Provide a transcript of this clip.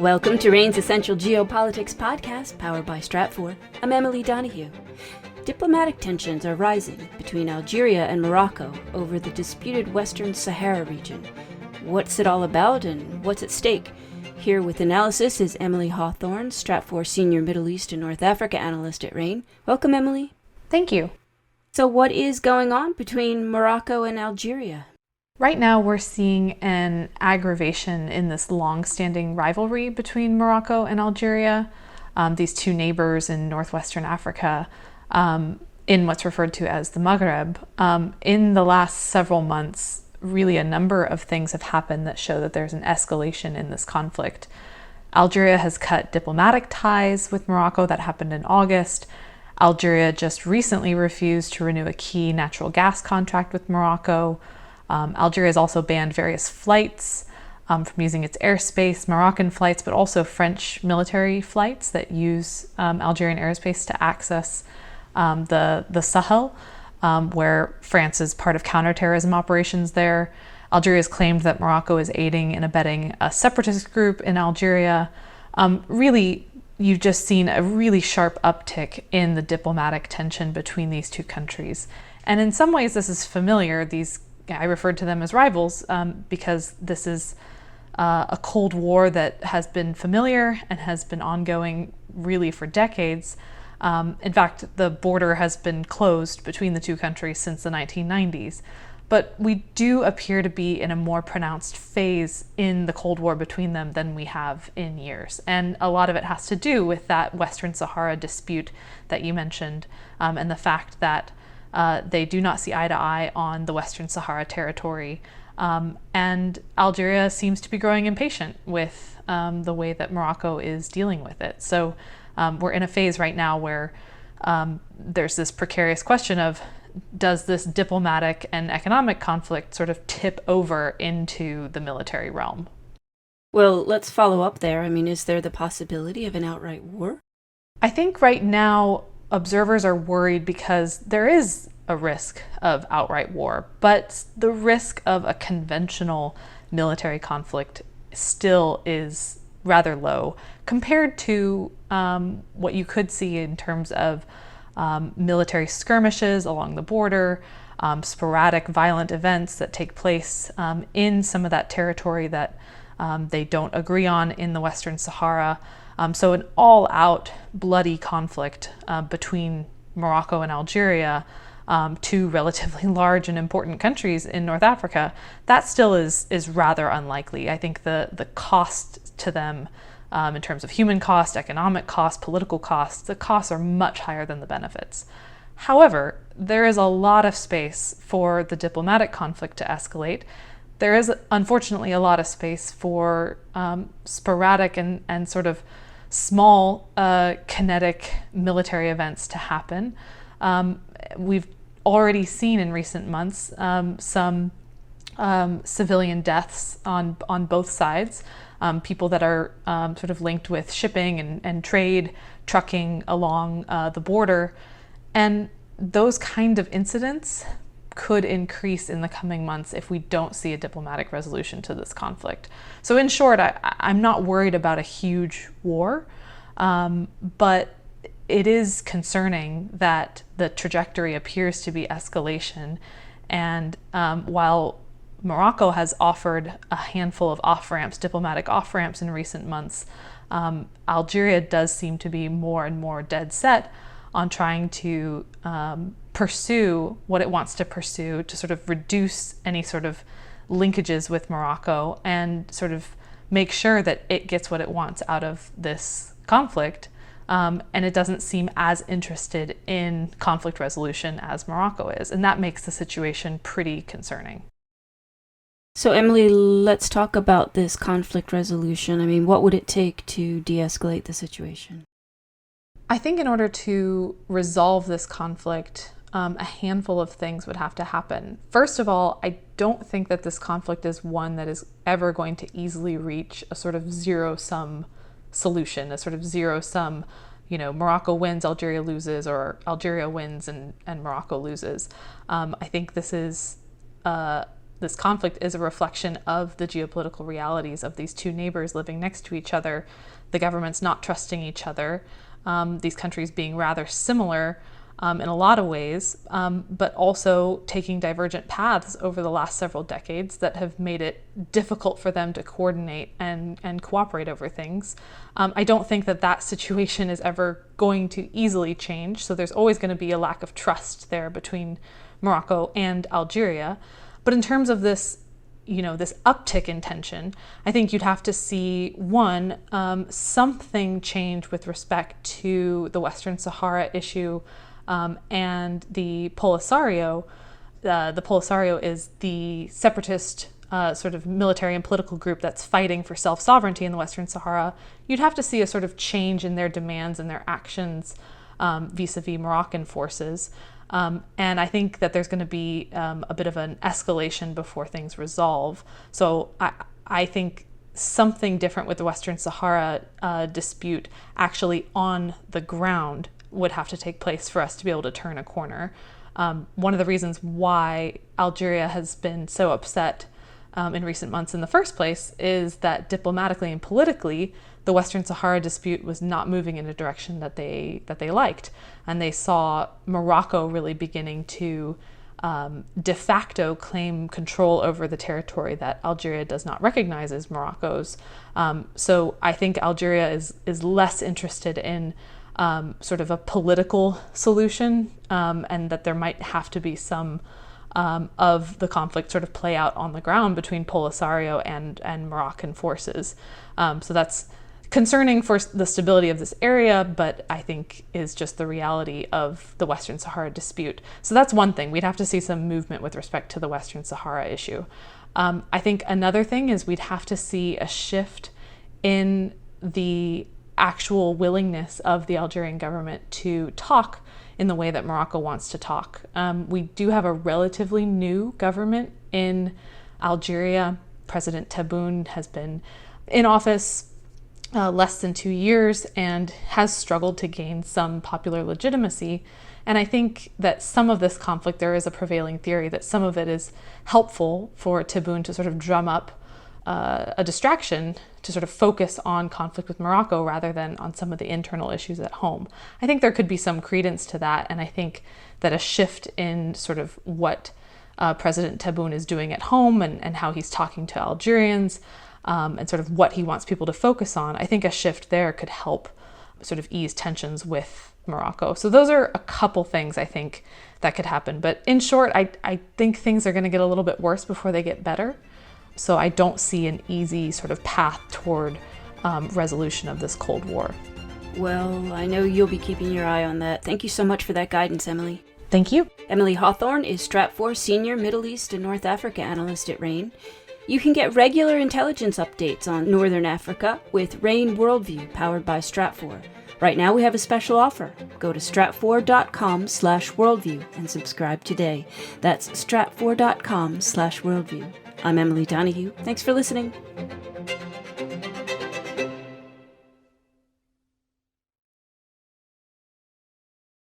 Welcome to RANE's Essential Geopolitics podcast, powered by Stratfor. I'm Emily Donahue. Diplomatic tensions are rising between Algeria and Morocco over the disputed Western Sahara region. What's it all about and what's at stake? Here with analysis is Emily Hawthorne, Stratfor Senior Middle East and North Africa Analyst at RANE. Welcome, Emily. Thank you. So what is going on between Morocco and Algeria? Right now, we're seeing an aggravation in this long-standing rivalry between Morocco and Algeria, these two neighbors in northwestern Africa, in what's referred to as the Maghreb. In the last several months, really a number of things have happened that show that there's an escalation in this conflict. Algeria has cut diplomatic ties with Morocco. That happened in August. Algeria just recently refused to renew a key natural gas contract with Morocco. Algeria has also banned various flights from using its airspace, Moroccan flights, but also French military flights that use Algerian airspace to access the Sahel, where France is part of counterterrorism operations there. Algeria has claimed that Morocco is aiding and abetting a separatist group in Algeria. Really, you've just seen a really sharp uptick in the diplomatic tension between these two countries. And in some ways, this is familiar. I referred to them as rivals because this is a Cold War that has been familiar and has been ongoing really for decades. In fact, the border has been closed between the two countries since the 1990s. But we do appear to be in a more pronounced phase in the Cold War between them than we have in years. And a lot of it has to do with that Western Sahara dispute that you mentioned, and the fact that they do not see eye to eye on the Western Sahara territory. And Algeria seems to be growing impatient with the way that Morocco is dealing with it. So we're in a phase right now where there's this precarious question of, does this diplomatic and economic conflict sort of tip over into the military realm? Well, let's follow up there. I mean, is there the possibility of an outright war? I think right now observers are worried because there is a risk of outright war, but the risk of a conventional military conflict still is rather low compared to what you could see in terms of military skirmishes along the border, sporadic violent events that take place in some of that territory that they don't agree on in the Western Sahara. So an all-out bloody conflict between Morocco and Algeria, two relatively large and important countries in North Africa, that still is rather unlikely. I think the cost to them in terms of human cost, economic cost, political costs, the costs are much higher than the benefits. However, there is a lot of space for the diplomatic conflict to escalate. There is, unfortunately, a lot of space for sporadic and sort of small kinetic military events to happen. We've already seen in recent months some civilian deaths on both sides, people that are sort of linked with shipping and trade, trucking along the border. And those kind of incidents could increase in the coming months if we don't see a diplomatic resolution to this conflict. So in short, I'm not worried about a huge war, but it is concerning that the trajectory appears to be escalation. And while Morocco has offered a handful of off-ramps, diplomatic off-ramps in recent months, Algeria does seem to be more and more dead set on trying to pursue what it wants to pursue to sort of reduce any sort of linkages with Morocco and sort of make sure that it gets what it wants out of this conflict. And it doesn't seem as interested in conflict resolution as Morocco is. And that makes the situation pretty concerning. So, Emily, let's talk about this conflict resolution. I mean, what would it take to de-escalate the situation? I think in order to resolve this conflict, a handful of things would have to happen. First of all, I don't think that this conflict is one that is ever going to easily reach a sort of zero-sum solution, a sort of zero-sum, Morocco wins, Algeria loses, or Algeria wins and Morocco loses. I think this is this conflict is a reflection of the geopolitical realities of these two neighbors living next to each other, the governments not trusting each other, these countries being rather similar in a lot of ways, but also taking divergent paths over the last several decades that have made it difficult for them to coordinate and cooperate over things. I don't think that situation is ever going to easily change, so there's always going to be a lack of trust there between Morocco and Algeria. But in terms of this uptick in tension, I think you'd have to see, one, something change with respect to the Western Sahara issue and the Polisario. The Polisario is the separatist sort of military and political group that's fighting for self-sovereignty in the Western Sahara. You'd have to see a sort of change in their demands and their actions vis-a-vis Moroccan forces. And I think that there's going to be a bit of an escalation before things resolve. So I think something different with the Western Sahara dispute actually on the ground would have to take place for us to be able to turn a corner. One of the reasons why Algeria has been so upset in recent months in the first place is that diplomatically and politically, the Western Sahara dispute was not moving in a direction that they liked. And they saw Morocco really beginning to de facto claim control over the territory that Algeria does not recognize as Morocco's. So I think Algeria is less interested in sort of a political solution, and that there might have to be some of the conflict sort of play out on the ground between Polisario and Moroccan forces. So that's concerning for the stability of this area, but I think is just the reality of the Western Sahara dispute. So that's one thing. We'd have to see some movement with respect to the Western Sahara issue. I think another thing is we'd have to see a shift in the actual willingness of the Algerian government to talk in the way that Morocco wants to talk. We do have a relatively new government in Algeria. President Tebboune has been in office less than 2 years and has struggled to gain some popular legitimacy. And I think that some of this conflict, there is a prevailing theory that some of it is helpful for Tebboune to sort of drum up a distraction to sort of focus on conflict with Morocco rather than on some of the internal issues at home. I think there could be some credence to that, and I think that a shift in sort of what President Tebboune is doing at home and how he's talking to Algerians and sort of what he wants people to focus on, I think a shift there could help sort of ease tensions with Morocco. So those are a couple things I think that could happen. But in short, I think things are going to get a little bit worse before they get better. So I don't see an easy sort of path toward resolution of this Cold War. Well, I know you'll be keeping your eye on that. Thank you so much for that guidance, Emily. Thank you. Emily Hawthorne is Stratfor Senior Middle East and North Africa Analyst at RANE. You can get regular intelligence updates on Northern Africa with RANE Worldview, powered by Stratfor. Right now we have a special offer. Go to stratfor.com/worldview and subscribe today. That's stratfor.com/worldview. I'm Emily Donahue. Thanks for listening.